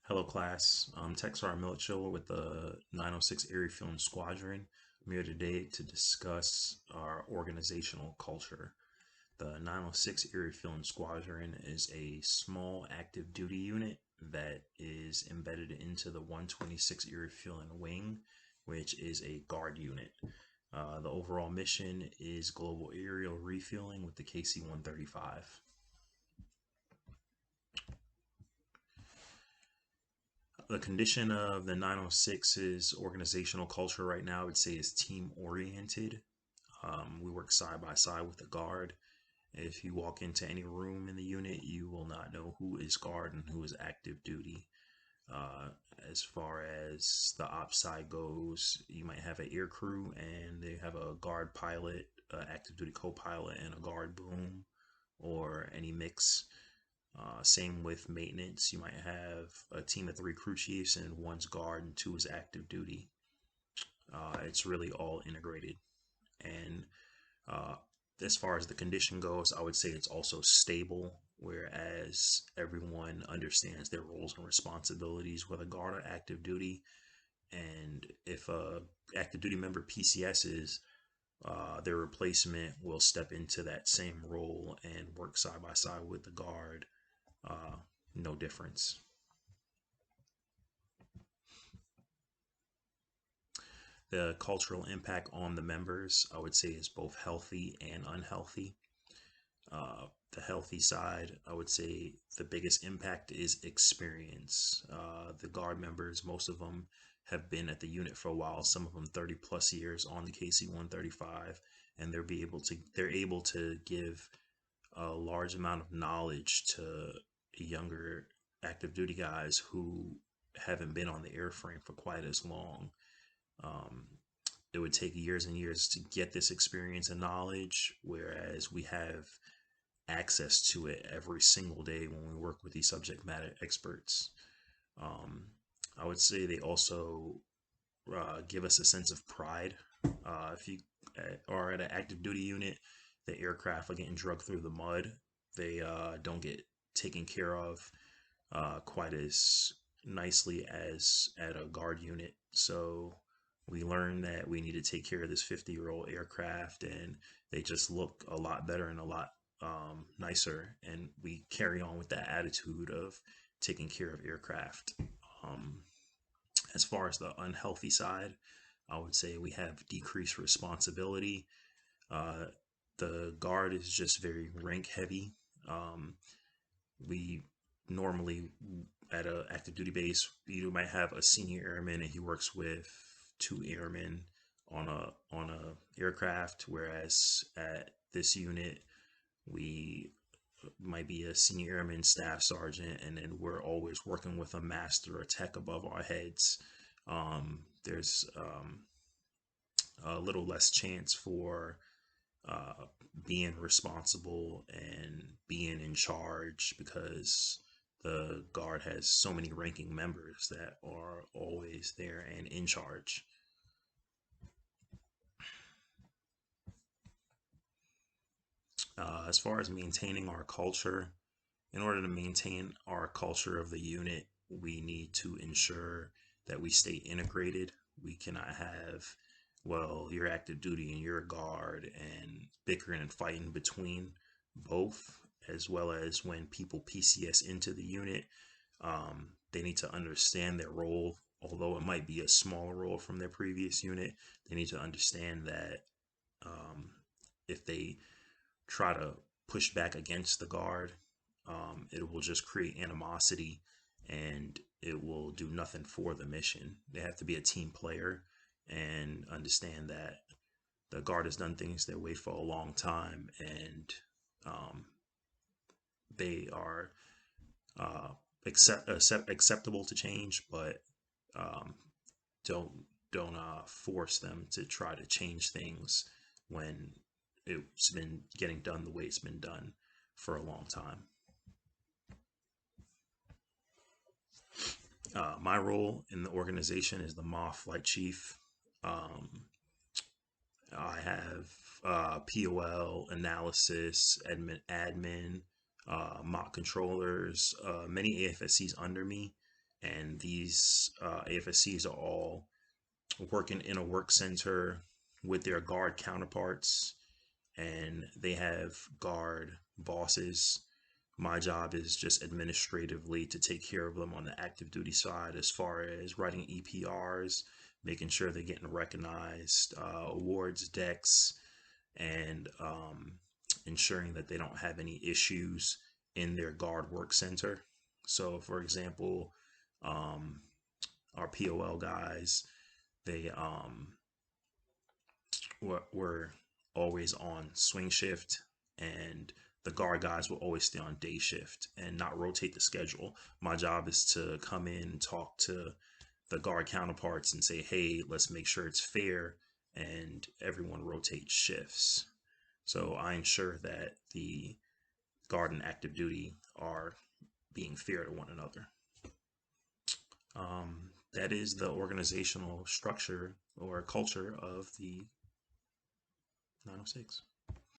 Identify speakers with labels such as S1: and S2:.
S1: Hello, class. Tech Sergeant Military with the 906 Erie Film Squadron. I'm here today to discuss our organizational culture. The 906 Erie Film Squadron is a small active duty unit that is embedded into the 126 Erie Field Wing, which is a guard unit. The overall mission is global aerial refueling with the KC 135. The condition of the 906's organizational culture right now, I would say, is team oriented. We work side by side with the guard. If you walk into any room in the unit, you will not know who is guard and who is active duty. Uh, as far as the ops side goes, you might have an air crew and they have a guard pilot, active duty co-pilot, and a guard boom, or any mix. Same with maintenance. You might have a team of three crew chiefs and one's guard and two is active duty. It's really all integrated. And uh, as far as the condition goes, I would say it's also stable, whereas everyone understands their roles and responsibilities, whether guard or active duty. And if a active duty member PCSs, their replacement will step into that same role and work side by side with the guard. Uh, no difference. The cultural impact on the members, I would say, is both healthy and unhealthy. The healthy side, I would say the biggest impact is experience. The guard members, most of them have been at the unit for a while, some of them 30 plus years on the KC 135, and they're able to give a large amount of knowledge to younger active duty guys who haven't been on the airframe for quite as long. Um, it would take years and years to get this experience and knowledge, whereas we have access to it every single day when we work with these subject matter experts. Um, I would say they also give us a sense of pride. If you are at an active duty unit, the aircraft are getting drugged through the mud. They don't get taken care of quite as nicely as at a guard unit. So we learned that we need to take care of this 50-year-old aircraft, and they just look a lot better and a lot nicer. And we carry on with that attitude of taking care of aircraft. Um, as far as the unhealthy side, I would say we have decreased responsibility. Uh, the guard is just very rank heavy. We normally at a active duty base, you might have a senior airman and he works with two airmen on a aircraft, whereas at this unit we might be a senior airman staff sergeant, and then we're always working with a master or tech above our heads. There's a little less chance for uh, being responsible and being in charge because the guard has so many ranking members that are always there and in charge. As far as maintaining our culture, in order to maintain our culture of the unit, we need to ensure that we stay integrated. We cannot have, well, your active duty and your guard and bickering and fighting between both, as well as when people PCS into the unit. They need to understand their role, although it might be a smaller role from their previous unit. They need to understand that um, if they try to push back against the guard, it will just create animosity and it will do nothing for the mission. They have to be a team player and understand that the guard has done things their way for a long time, and um, they are uh, acceptable to change, but um, don't force them to try to change things when it's been getting done the way it's been done for a long time. My role in the organization is the MA Flight Chief. Um, I have POL, analysis, admin, mock controllers, many AFSCs under me. And these AFSCs are all working in a work center with their guard counterparts, and they have guard bosses. My job is just administratively to take care of them on the active duty side, as far as writing EPRs, making sure they're getting recognized, awards decks, and ensuring that they don't have any issues in their guard work center. So, for example, um, our POL guys, they were always on swing shift, and the guard guys will always stay on day shift and not rotate the schedule. My job is to come in and talk to the guard counterparts and say, hey, let's make sure it's fair and everyone rotates shifts. So I ensure that the guard and active duty are being fair to one another. That is the organizational structure or culture of the 906.